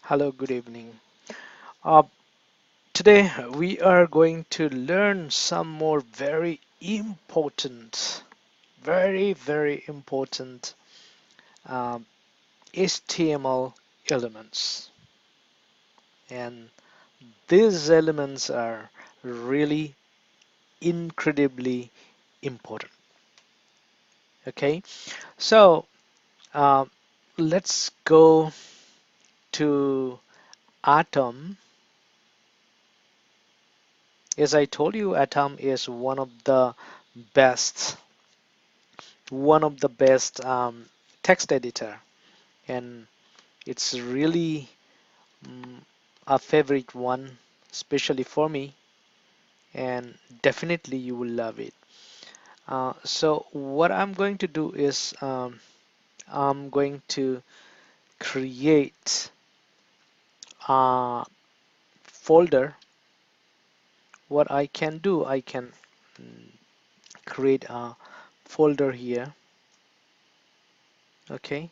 Hello, good evening. Uh, Today we are going to learn some more very important um, HTML elements. And these elements are really incredibly important. Okay, so uh, let's go to Atom. As I told you, Atom is best one of the best text editor, and it's really mm, a favorite one, especially for me, and definitely you will love it. So what I'm going to do is I'm going to create a folder. What I can do, I can mm, create a folder here. Okay,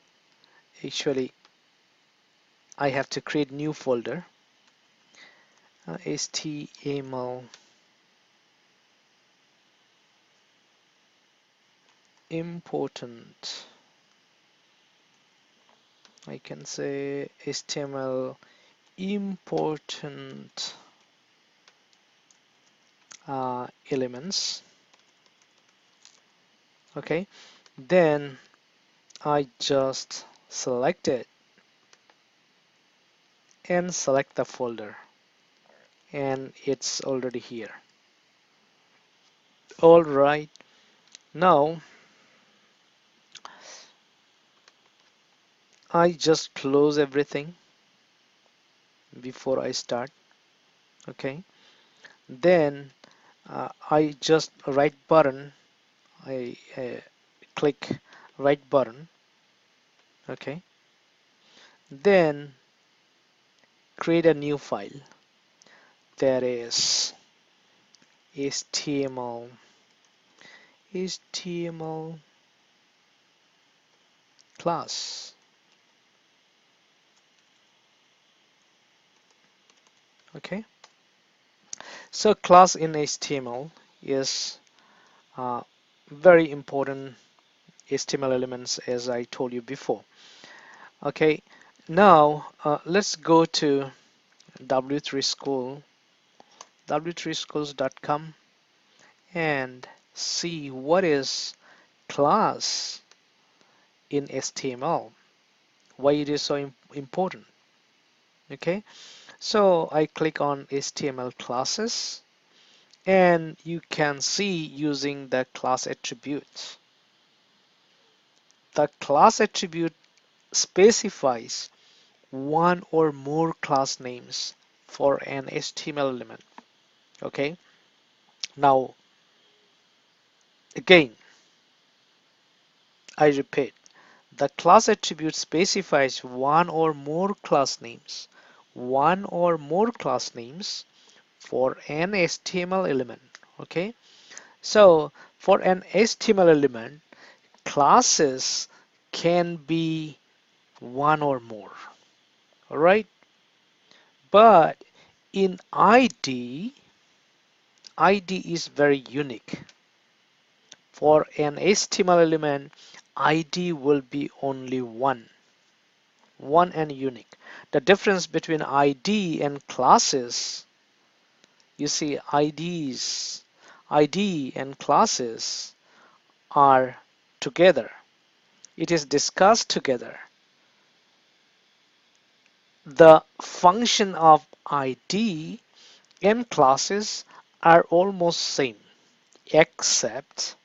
actually I have to create new folder, HTML important. I can say HTML important elements. Okay, then I just select it and select the folder, and it's already here. All right, now I just close everything before I start. Okay, then I just right button. I click right button. Okay, then create a new file. That is HTML class. Okay, so class in HTML is uh, very important HTML elements, as I told you before. Okay, now let's go to W3School, w3schools.com, and see what is class in HTML, why it is so important. Okay, so I click on HTML classes, and you can see using the class attribute. The class attribute specifies one or more class names for an HTML element. Okay, now again, I repeat, the class attribute specifies one or more class names for an HTML element. Okay, so for an HTML element, classes can be one or more. All right, but in ID is very unique. For an HTML element, ID will be only one and unique. The difference between ID and classes, you see, ID and classes are together. It is discussed together. The function of ID and classes are almost same, except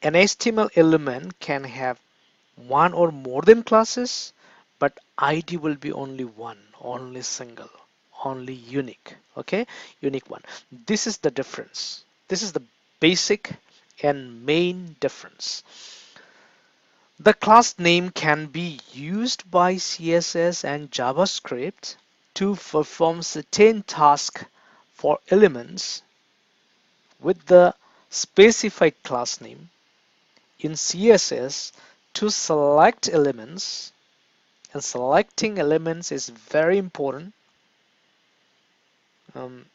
an HTML element can have one or more than classes, but ID will be only one, only single, only unique. Okay, unique one. This is the difference. This is the basic and main difference. The class name can be used by CSS and JavaScript to perform certain tasks for elements with the specified class name. In CSS, to select elements And selecting elements is very important. Um,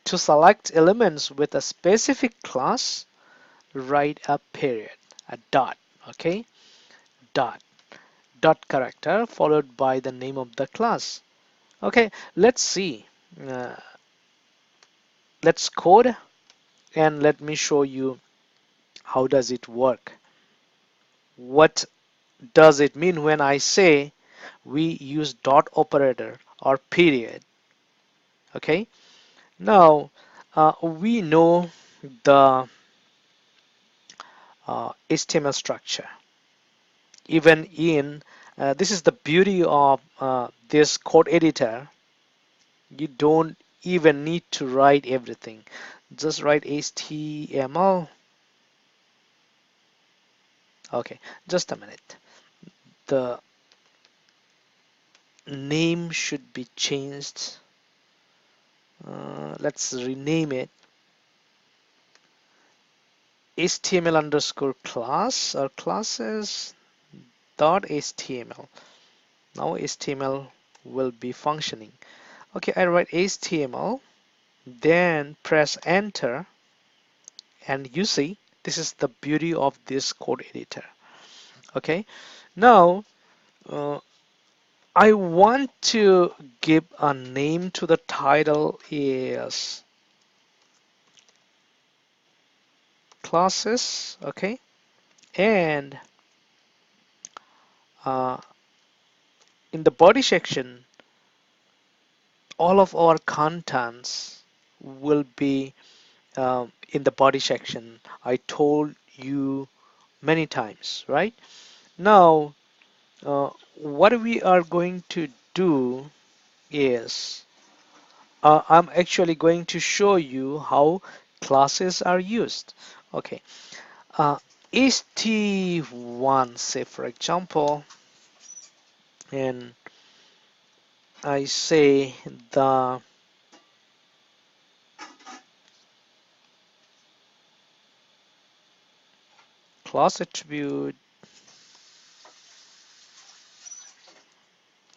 to select elements with a specific class, write a period, a dot, okay? Dot. Dot character followed by the name of the class. Okay, let's see. Uh, let's code and let me show you how does it work. What does it mean when I say we use dot operator or period? Okay, now we know the HTML structure. Even in this is the beauty of this code editor. You don't even need to write everything. Just write HTML. Okay, just a minute. The name should be changed. Let's rename it HTML underscore class or classes dot HTML. Now HTML will be functioning. Okay, I write HTML, then press enter, and you see this is the beauty of this code editor. Okay, now uh, I want to give a name to the title is classes. Okay, and uh, in the body section all of our contents will be in the body section. I told you many times, right? Now, what we are going to do is I'm actually going to show you how classes are used. Okay, uh, st1, say for example, and I say the class attribute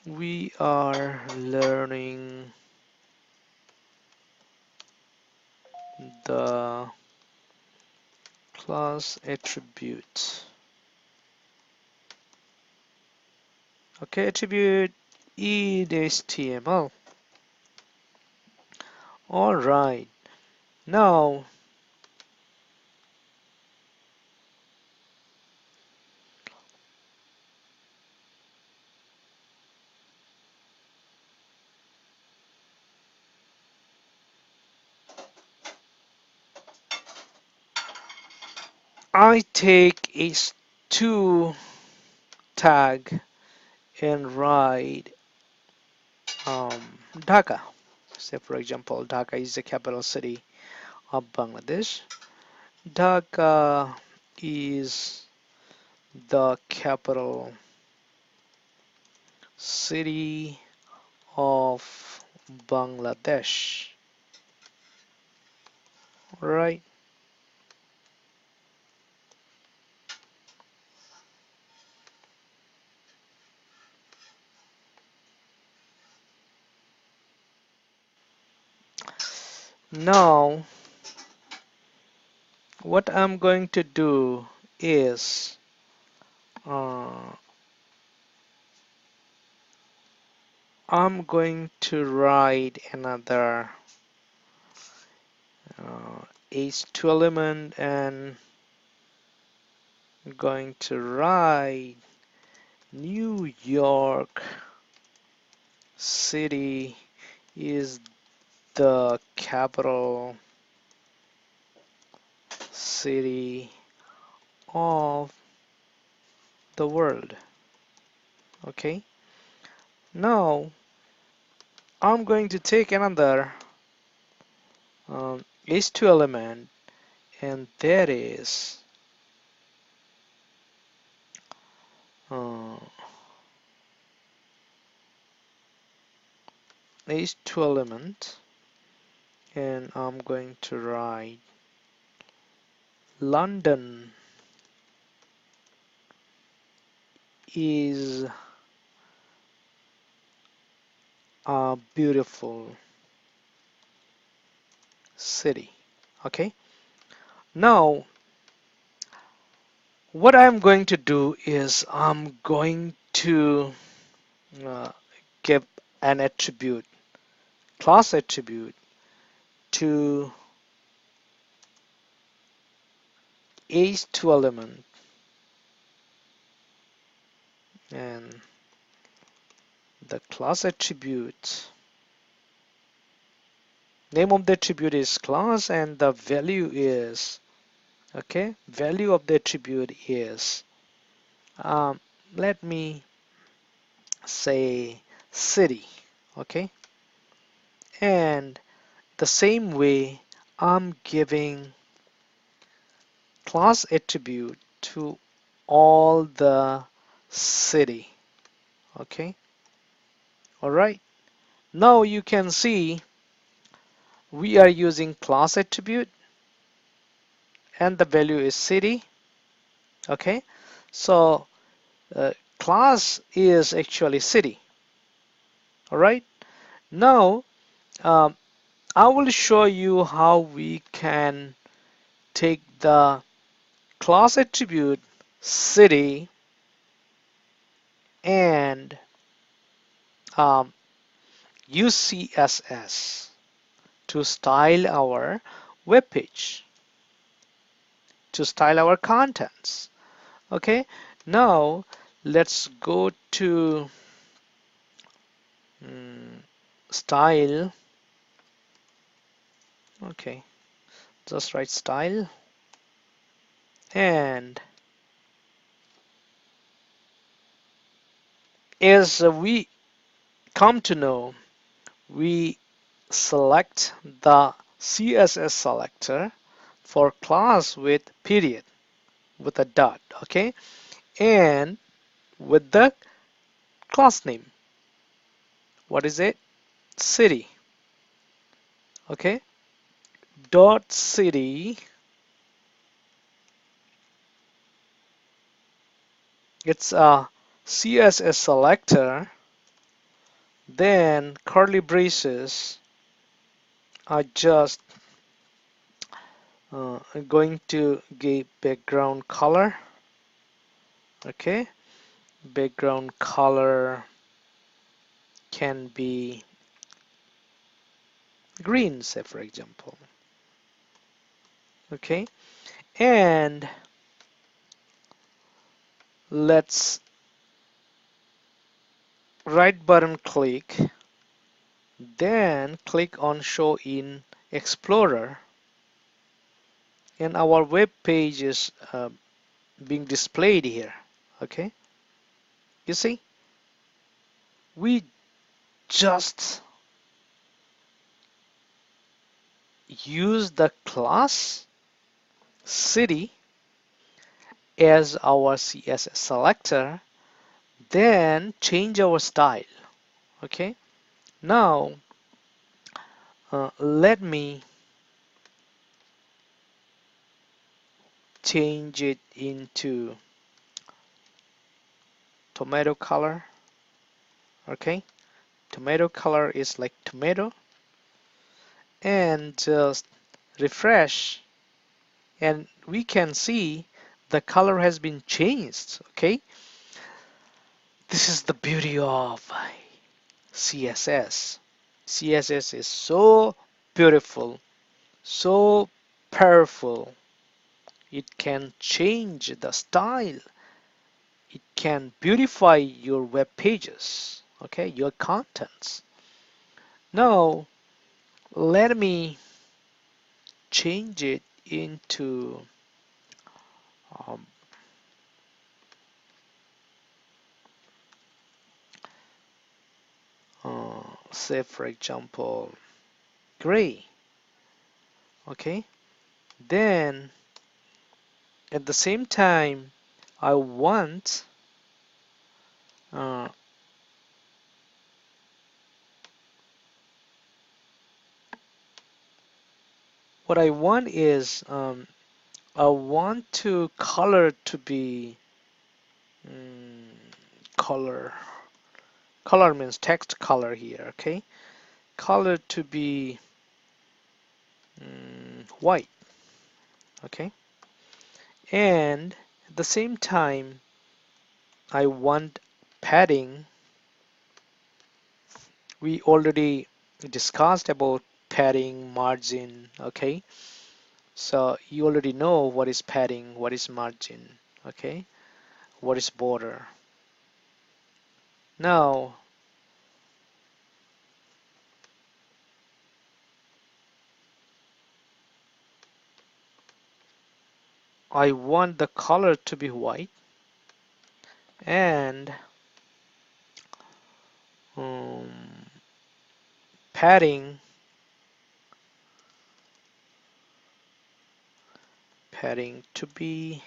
we are learning the class attribute. Okay, attribute HTML. All right. Now, I take h2 tag and write Dhaka. Say, for example, Dhaka is the capital city of Bangladesh. Dhaka is the capital city of Bangladesh. Right. Now, what I'm going to do is uh, I'm going to write another h2 element and I'm going to write New York City is the capital city of the world. Okay, now I'm going to take another h2 element and that is uh, h2 element and I'm going to write London is a beautiful city. Okay, now what I'm going to do is I'm going to uh, give an attribute, class attribute to h2 element, and the class attribute, name of the attribute is class, and the value is, okay, value of the attribute is, um, let me say city. Okay, and the same way I'm giving class attribute to all the city. Okay, all right, now you can see we are using class attribute and the value is city. Okay, so class is actually city. All right, now um, I will show you how we can take the class attribute city and um, use CSS to style our web page, to style our contents. Okay, now let's go to style. Okay, just write style, and as we come to know, we select the CSS selector for class with period, with a dot. Okay, and with the class name, what is it? City. Okay, dot city, it's a CSS selector, then curly braces are just going to give background color. Okay, background color can be green, say for example. Okay, and let's right button click, then click on show in Explorer, and our web page is being displayed here. Okay, you see, we just use the class city as our CSS selector, then change our style. Okay, now let me change it into tomato color. Okay, tomato color is like tomato, and just refresh, and we can see the color has been changed. Okay, this is the beauty of CSS. CSS is so beautiful, so powerful. It can change the style. It can beautify your web pages, okay, your contents. Now, let me change it into um, say for example gray. Okay, then at the same time I want uh, what I want is I want to color to be mm, color color means text color here, okay? Color to be white, okay? And at the same time, I want padding. We already discussed about padding, margin, okay? So you already know what is padding, what is margin, okay? What is border. Now, I want the color to be white and um, padding to be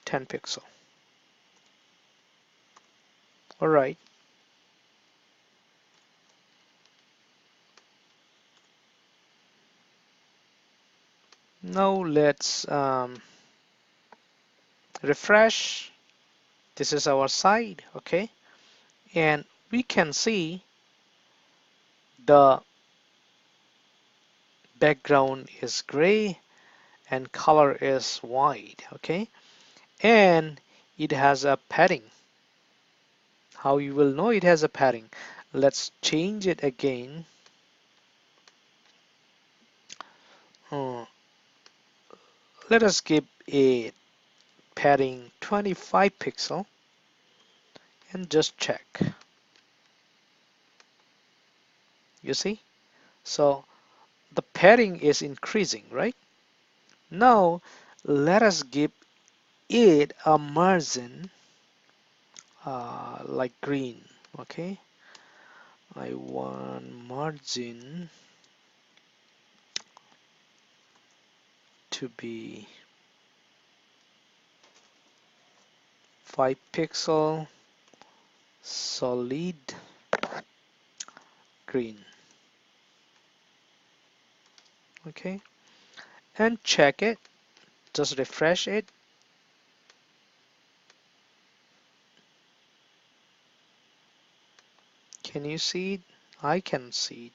10 pixel. All right. Now let's refresh. This is our site, okay? And we can see the background is gray and color is white, okay? And it has a padding. How you will know it has a padding? Let's change it again. Uh, let us give a padding 25 pixel and just check. You see? So the padding is increasing, right? Now let us give it a margin like green, okay? I want margin to be 5 pixel solid green, okay? And check it, just refresh it. Can you see it? I can see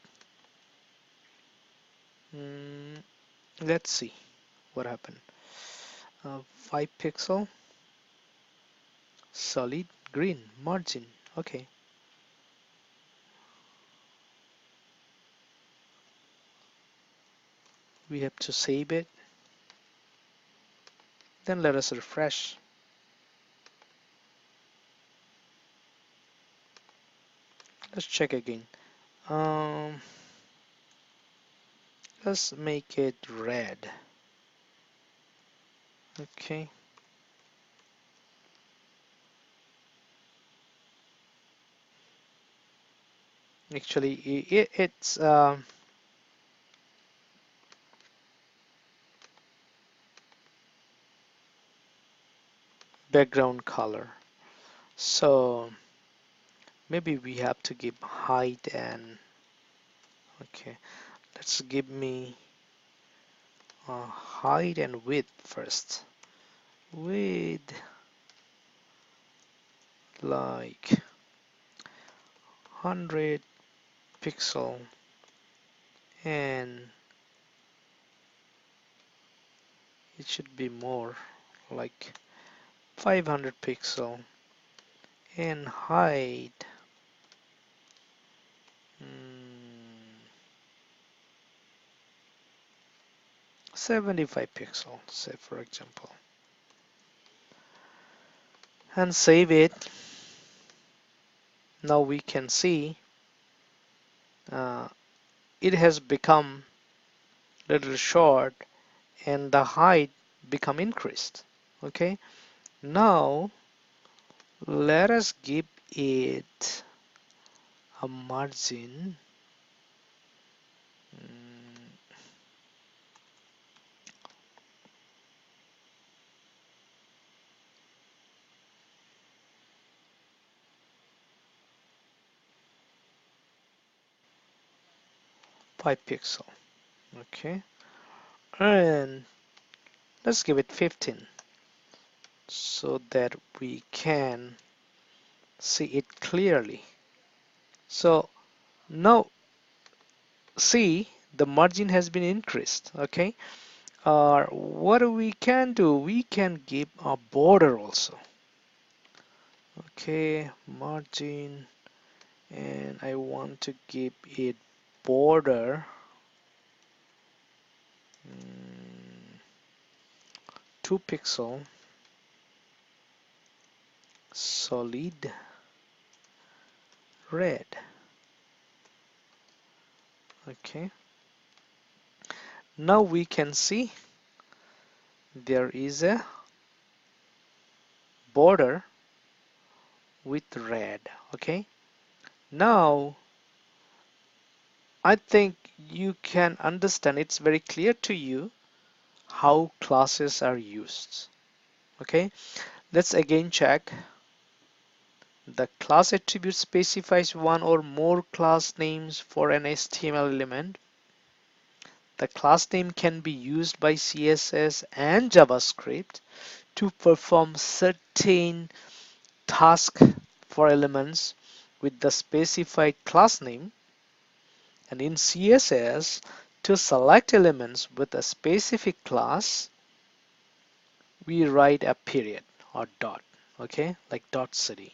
it. Let's see what happened. 5 pixel solid green margin, okay. We have to save it. Then let us refresh. Let's check again. Um, let's make it red. Okay. Actually, it's background color. So maybe we have to give height and okay. Let's give me height and width first. Width like 100 pixel and it should be more like 500 pixel and height 75 pixel, say for example, and save it. Now we can see uh, it has become a little short and the height become increased. Okay, now let us give it a margin 5 pixel. Okay, and let's give it 15 so that we can see it clearly. So now see the margin has been increased. Okay, or what we can do, we can give a border also. Okay, margin, and I want to give it border 2 pixel solid red. Okay, now we can see there is a border with red. Okay, now I think you can understand, it's very clear to you how classes are used. Okay, let's again check. The class attribute specifies one or more class names for an HTML element. The class name can be used by CSS and JavaScript to perform certain tasks for elements with the specified class name, and in CSS to select elements with a specific class we write a period or dot, okay, like dot city,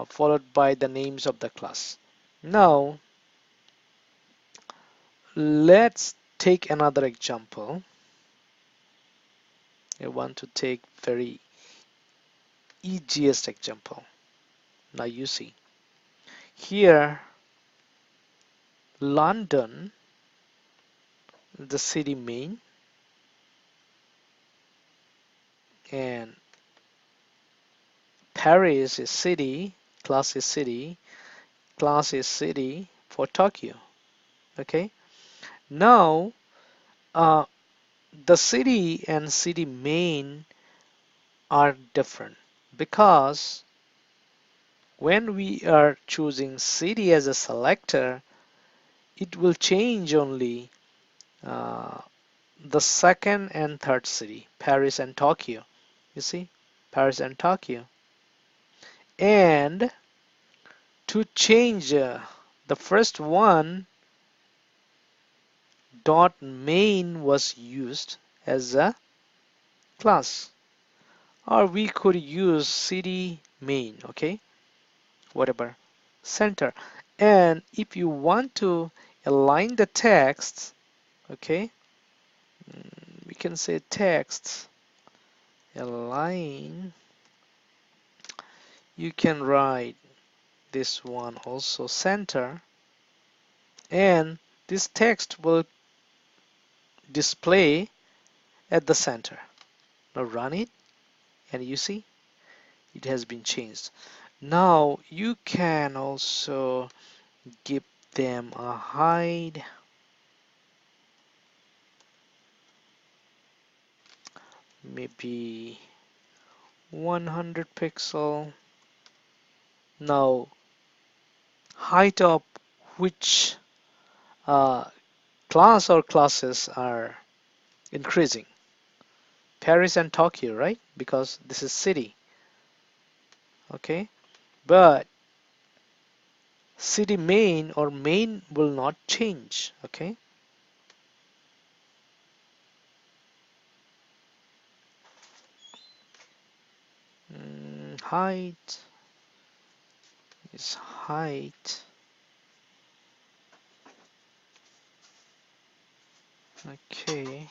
followed by the names of the class. Now let's take another example. I want to take very easiest example. Now you see here London, the city main, and Paris is city, class is city, class is city for Tokyo. Okay, now uh, the city and city main are different because when we are choosing city as a selector, it will change only uh, the second and third city, Paris and Tokyo. You see, Paris and Tokyo. And to change the first one, dot main was used as a class, or we could use city main. Okay, whatever, center. And if you want to align the text, okay, we can say text align. You can write this one also center, and this text will display at the center. Now run it, and you see it has been changed. Now you can also give them a height, maybe 100 pixel. Now height of which uh, class or classes are increasing? Paris and Tokyo, right? Because this is city. Okay, but city main or main will not change. Okay, height is height. Okay,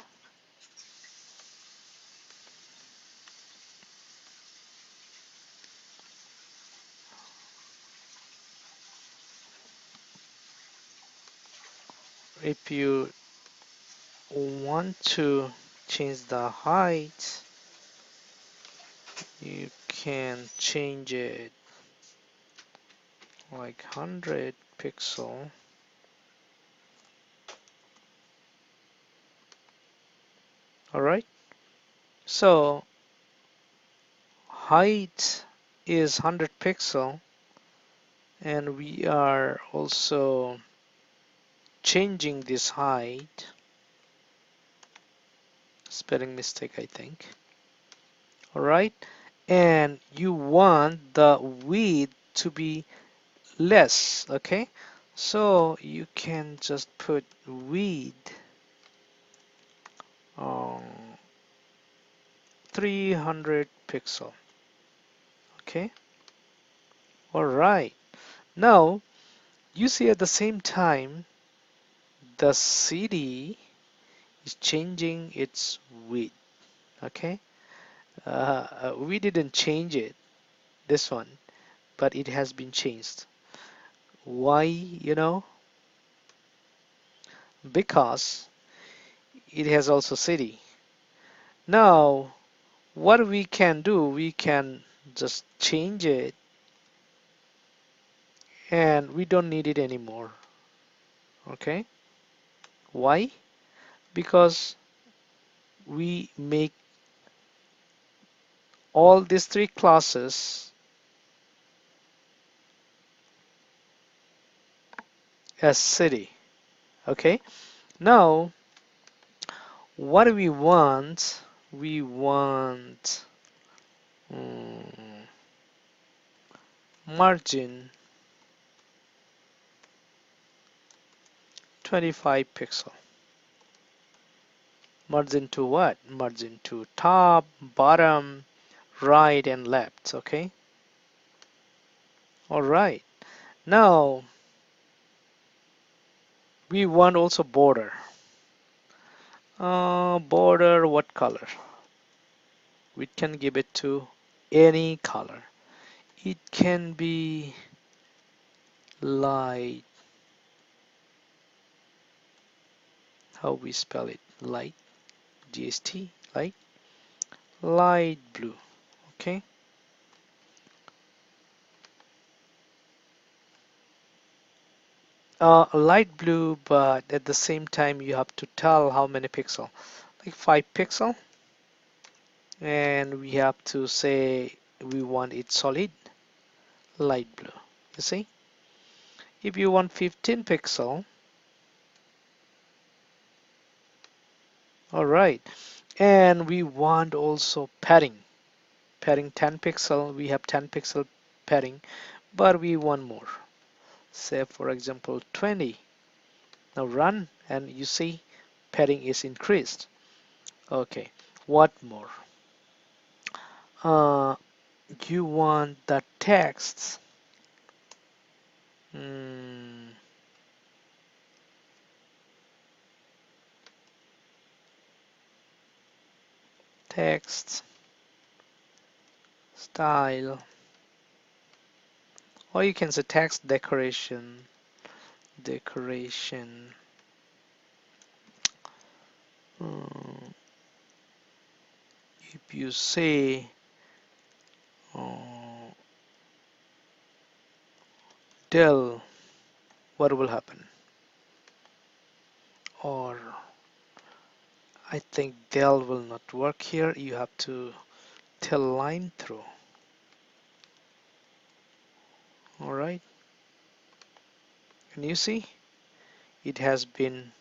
if you want to change the height, you can change it like 100 pixel. All right, so height is 100 pixel, and we are also changing this height. Spelling mistake, I think. All right, and you want the width to be less. Okay, so you can just put width on 300 pixel. Okay, all right. Now you see at the same time the city is changing its width. Okay, we didn't change it, this one, but it has been changed. Why? Because it has also city. Now what we can do, we can just change it and we don't need it anymore. Okay, why? Because we make all these three classes as city. Okay, now what do we want? We want margin 25 pixel. Margin to what? Margin to top, bottom, right, and left. Okay, all right. Now we want also border. Border, what color? We can give it to any color. It can be light, how we spell it? Light, GST, light blue. Okay. Light blue, but at the same time you have to tell how many pixel, like 5 pixel, and we have to say we want it solid, light blue. You see, if you want 15 pixel, all right, and we want also padding 10 pixel, we have 10 pixel padding, but we want more, say for example 20. Now run and you see padding is increased. Okay, what more? uh, you want the text, mm, text style, or you can say text decoration. Mm, if you say uh, del, what will happen? Or I think del will not work here. You have to tell line through. All right, and you see it has been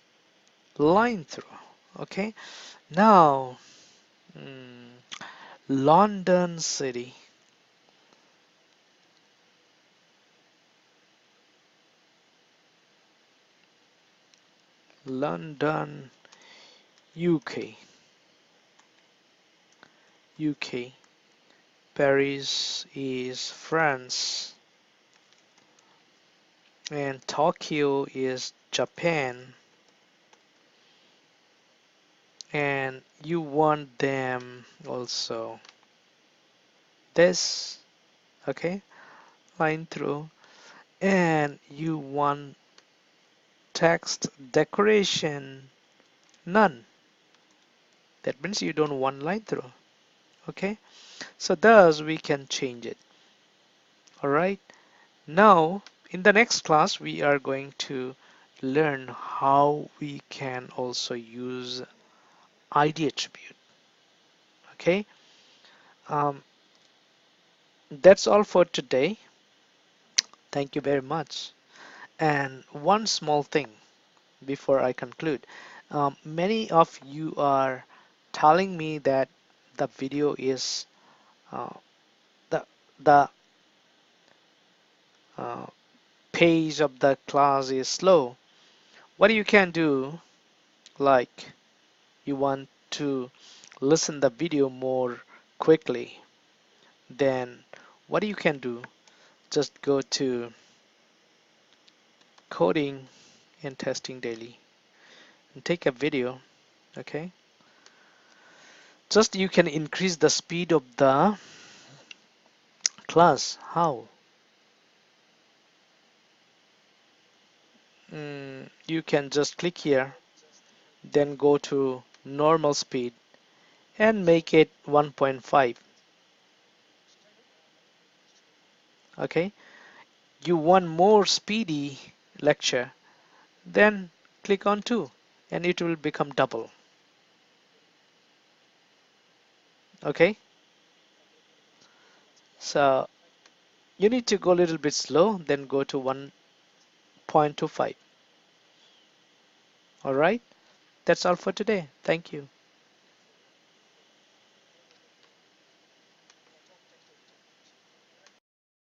line through. Okay, now mm, London City. London, UK. UK. Paris is France. And Tokyo is Japan. And you want them also this, okay, line through. And you want text decoration none. That means you don't want line through. Okay, so thus we can change it. All right, now in the next class we are going to learn how we can also use ID attribute. Okay, um, that's all for today. Thank you very much. And one small thing before I conclude, many of you are telling me that the video is uh, the uh, pace of the class is slow, what you can do, like you want to listen the video more quickly, then what you can do, just go to coding and testing daily and take a video. Okay, just you can increase the speed of the class. How? You can just click here, then go to normal speed and make it 1.5. Okay, you want more speedy lecture, then click on 2 and it will become double. Okay, so you need to go a little bit slow, then go to 1.25. All right, that's all for today. Thank you.